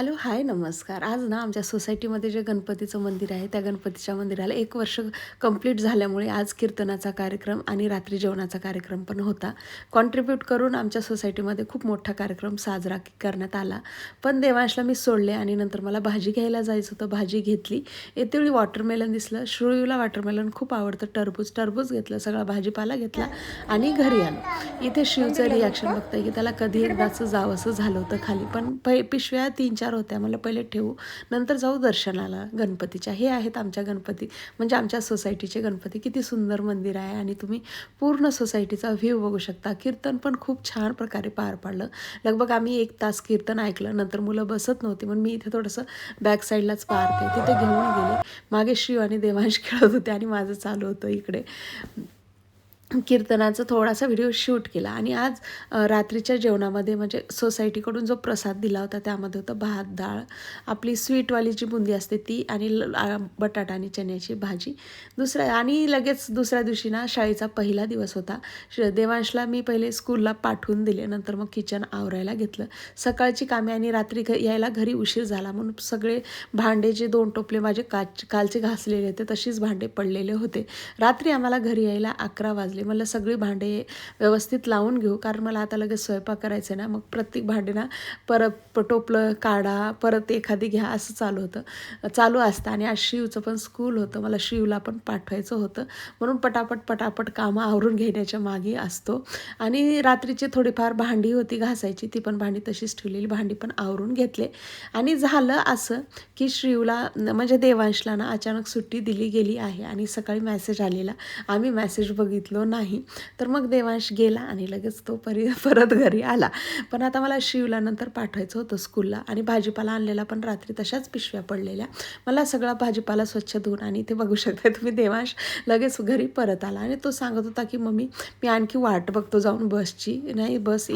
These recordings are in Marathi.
हॅलो, हाय, नमस्कार. आज ना आमच्या सोसायटीमध्ये जे गणपतीचं मंदिर आहे, त्या गणपतीच्या मंदिराला 1 वर्ष कंप्लीट झाल्यामुळे आज कीर्तनाचा कार्यक्रम आणि रात्री जेवणाचा कार्यक्रम पण होता. कॉन्ट्रिब्यूट करून आमच्या सोसायटीमध्ये खूप मोठा कार्यक्रम साजरा करण्यात आला. पण देवांशला मी सोडले आणि नंतर मला भाजी घ्यायला जायचं होतं. भाजी घेतली. येतेवेळी वॉटरमेलन दिसलं. श्रुयूला वॉटरमेलन खूप आवडतं. टरबूज घेतलं, सगळा भाजीपाला घेतला आणि घरी आलो. इथे शिवचं रिॲक्शन बघताय की त्याला कधी एकदाचं जावंसं झालं होतं खाली. पण पिशव्या 3-4 होत्या. म्हणलं पहिले ठेवू, नंतर जाऊ दर्शनाला गणपतीच्या. हे आहेत आमच्या गणपती, म्हणजे आमच्या सोसायटीचे गणपती. किती सुंदर मंदिर आहे आणि तुम्ही पूर्ण सोसायटीचा व्ह्यू बघू शकता. कीर्तन पण खूप छान प्रकारे पार पाडलं. लगभग आम्ही 1 तास कीर्तन ऐकलं. नंतर मुलं बसत नव्हती, म्हणून मी इथे थोडंसं बॅक साईडलाच पार्क आहे तिथे घेऊन गेले. मागे शिव आणि देवांश खेळत होते आणि माझं चालू होतं इकडे कीर्तनाचा थोडासा व्हिडिओ शूट केला. आणि आज रात्रीच्या जेवणामध्ये म्हणजे सोसायटीकडून जो प्रसाद दिला होता त्यामध्ये होतं भात, डाळ, आपली स्वीटवाली जी बुंदी असते ती, आणि बटाटा आणि चण्याची भाजी. आणि लगेच दुसऱ्या दिवशी ना शाळेचा पहिला दिवस होता. देवांशला मी पहिले स्कूलला पाठवून दिले, नंतर मग किचन आवरायला घेतलं. सकाळची कामे आणि रात्री यायला घरी उशीर झाला म्हणून सगळे भांडे जे 2 टोपले माझे कालचे घासलेले होते तशीच भांडे पडलेले होते. रात्री आम्हाला घरी यायला 11 वाजले. मला सगळी भांडे व्यवस्थित लावून घेऊ, कारण मला आता लगेच स्वयंपाक करायचं ना. मग प्रत्येक भांडे ना परत टोपलं काढा, परत एखादी घ्या, असं चालू असतं. आणि आज शिवचं पण स्कूल होतं, मला शिवला पण पाठवायचं होतं, म्हणून पटापट कामं आवरून घेण्याच्या मागे असतो. आणि रात्रीची थोडीफार भांडी होती घासायची, ती पण भांडी तशीच ठेवलेली, भांडी पण आवरून घेतले. आणि झालं असं की शिवला म्हणजे देवांशला ना अचानक सुट्टी दिली गेली आहे आणि सकाळी मेसेज आलेला, आम्ही मेसेज बघितलो नाही. तर मग देवांश गेला आणि लगेच तो परत घरी आला. पण आता मला शिवला नंतर पाठवायचं होतं स्कूलला. आणि भाजीपाला आणलेला पण रात्री तशाच पिशव्या पडलेल्या. मला सगळा भाजीपाला स्वच्छ धुवून, आणि इथे बघू शकता तुम्ही देवांश लगेच घरी परत आला. आणि तो सांगत होता की मम्मी, मी आणखी वाट बघतो जाऊन बसची, नाही बस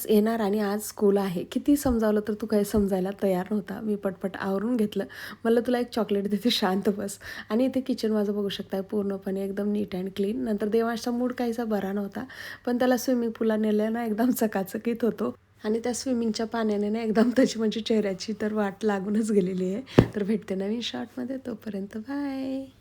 येणार आणि आज स्कूल आहे. किती समजावलं तर तू काही समजायला तयार नव्हता. मी पटपट आवरून घेतलं. म्हणलं तुला एक चॉकलेट देते, शांत बस. आणि इथे किचन माझं बघू शकता पूर्णपणे एकदम नीट अँड क्लीन. नंतर देवांशचा मूड काहीसा बरा नव्हता, पण त्याला स्विमिंग पूलला नेलं ना एकदम चकाचकीत होतो. आणि त्या स्विमिंगच्या पाण्याने ना एकदम त्याची म्हणजे चेहऱ्याची तर वाट लागूनच गेलेली आहे. तर भेटते नवीन शॉर्टमध्ये, तोपर्यंत बाय.